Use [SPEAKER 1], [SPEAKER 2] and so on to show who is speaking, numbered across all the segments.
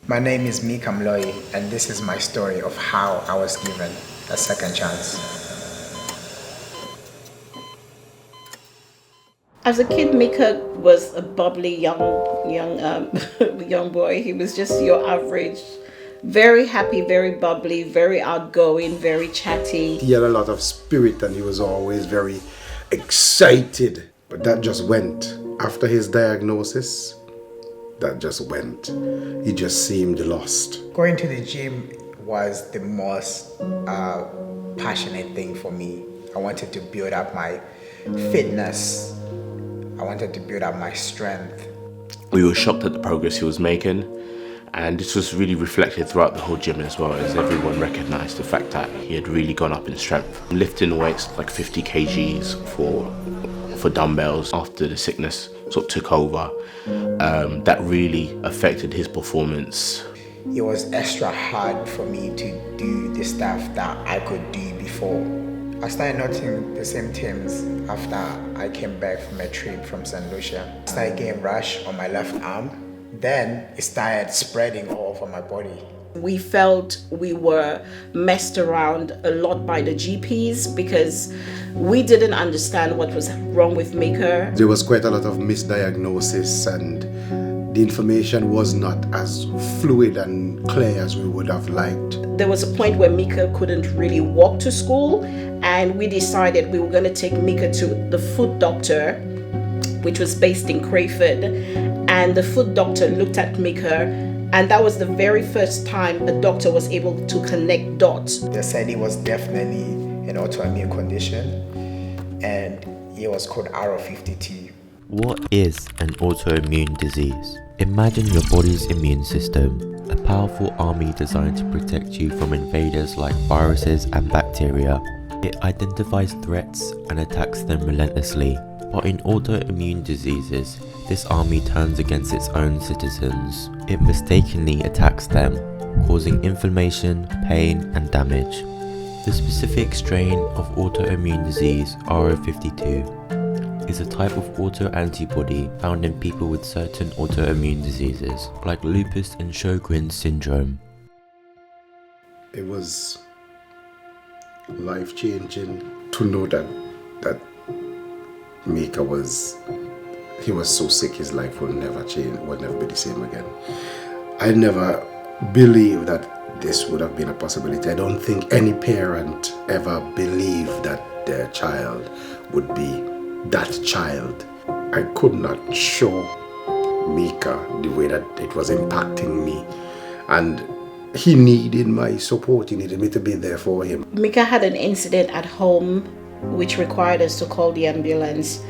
[SPEAKER 1] My name is Mika Mloyi, and this is my story of how I was given a second chance.
[SPEAKER 2] As a kid, Mika was a bubbly young boy. He was just your average, very happy, very bubbly, very outgoing, very chatty.
[SPEAKER 3] He had a lot of spirit and he was always very excited. But that just went. After his diagnosis, that just went. He just seemed lost.
[SPEAKER 1] Going to the gym was the most passionate thing for me. I wanted to build up my fitness. I wanted to build up my strength.
[SPEAKER 4] We were shocked at the progress he was making, and this was really reflected throughout the whole gym as well, as everyone recognised the fact that he had really gone up in strength. Lifting weights like 50 kgs for dumbbells after the sickness sort of took over, that really affected his performance.
[SPEAKER 1] It was extra hard for me to do the stuff that I could do before. I started noticing the symptoms after I came back from a trip from St. Lucia. I started getting rash on my left arm. Then it started spreading all over my body.
[SPEAKER 2] We felt we were messed around a lot by the GPs because we didn't understand what was wrong with Mika.
[SPEAKER 3] There was quite a lot of misdiagnosis and the information was not as fluid and clear as we would have liked.
[SPEAKER 2] There was a point where Mika couldn't really walk to school, and we decided we were going to take Mika to the foot doctor, which was based in Crayford. And the foot doctor looked at Mika, and that was the very first time a doctor was able to connect dots.
[SPEAKER 1] They said it was definitely an autoimmune condition, and it was called RO52.
[SPEAKER 5] What is an autoimmune disease? Imagine your body's immune system, a powerful army designed to protect you from invaders like viruses and bacteria. It identifies threats and attacks them relentlessly. But in autoimmune diseases, this army turns against its own citizens. It mistakenly attacks them, causing inflammation, pain, and damage. The specific strain of autoimmune disease, RO52, is a type of autoantibody found in people with certain autoimmune diseases, like lupus and Sjogren's syndrome.
[SPEAKER 3] It was life-changing to know that Mika was so sick his life would never change, would never be the same again. I never believed that this would have been a possibility. I don't think any parent ever believed that their child would be that child. I could not show Mika the way that it was impacting me, and he needed my support. He needed me to be there for him.
[SPEAKER 2] Mika had an incident at home which required us to call the ambulance.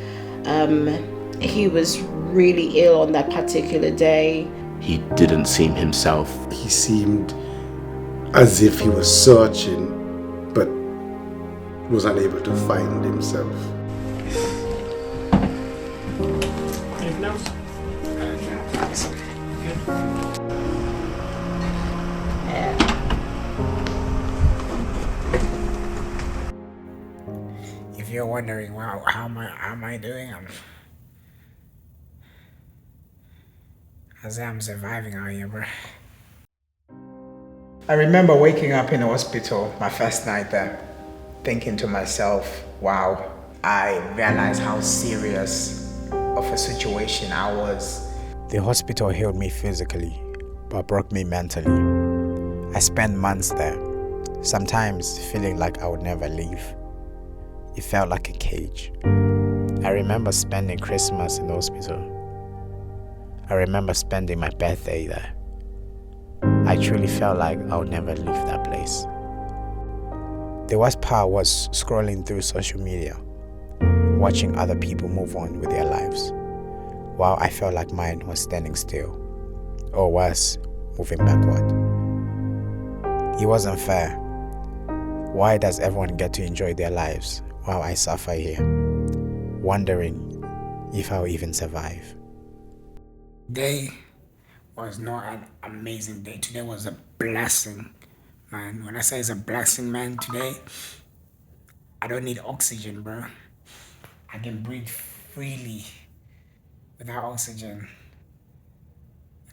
[SPEAKER 2] He was really ill on that particular day.
[SPEAKER 4] He didn't seem himself.
[SPEAKER 3] He seemed as if he was searching but was unable to find himself.
[SPEAKER 1] If you're wondering, wow, how am I doing? I'm surviving out here, bro. I remember waking up in the hospital, my first night there, thinking to myself, wow, I realized how serious of a situation I was. The hospital healed me physically, but broke me mentally. I spent months there, sometimes feeling like I would never leave. It felt like a cage. I remember spending Christmas in the hospital. I remember spending my birthday there. I truly felt like I would never leave that place. The worst part was scrolling through social media, watching other people move on with their lives, while I felt like mine was standing still, or worse, moving backward. It wasn't fair. Why does everyone get to enjoy their lives while I suffer here, wondering if I'll even survive? Today was not an amazing day. Today was a blessing, man. When I say it's a blessing, man, today, I don't need oxygen, bro. I can breathe freely without oxygen.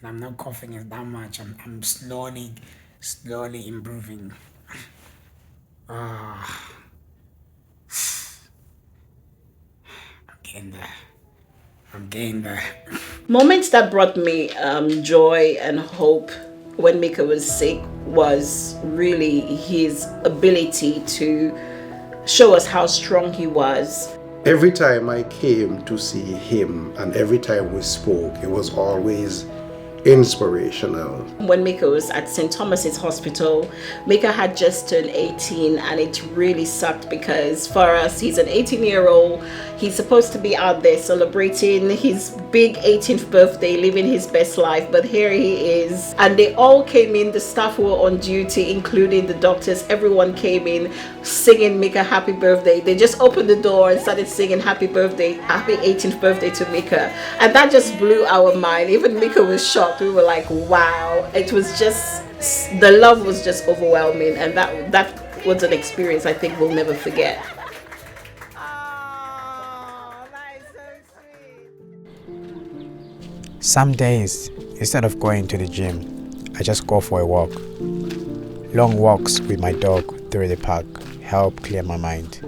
[SPEAKER 1] and I'm not coughing it that much. I'm slowly improving. Ah, I'm getting there.
[SPEAKER 2] Moments that brought me joy and hope when Mika was sick was really his ability to show us how strong he was.
[SPEAKER 3] Every time I came to see him and every time we spoke, it was always inspirational.
[SPEAKER 2] When Mika was at St. Thomas's Hospital, Mika had just turned 18, and it really sucked because for us, he's an 18-year-old. He's supposed to be out there celebrating his big 18th birthday, living his best life, but here he is. And they all came in, the staff were on duty, including the doctors. Everyone came in singing Mika happy birthday. They just opened the door and started singing happy birthday, happy 18th birthday to Mika. And that just blew our mind. Even Mika was shocked. We were like, wow. It was just, the love was just overwhelming, and that was an experience I think we'll never forget.
[SPEAKER 1] Some days, instead of going to the gym, I just go for a walk. Long walks with my dog through the park help clear my mind.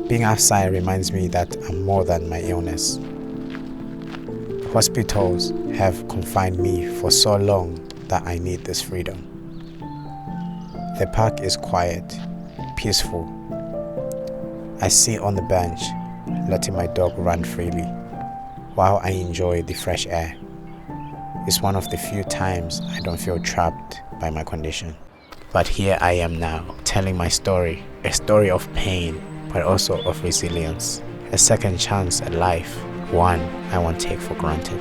[SPEAKER 1] Being outside reminds me that I'm more than my illness. Hospitals have confined me for so long that I need this freedom. The park is quiet, peaceful. I sit on the bench, letting my dog run freely, while I enjoy the fresh air. It's one of the few times I don't feel trapped by my condition. But here I am now, telling my story, a story of pain, but also of resilience, a second chance at life, one I won't take for granted.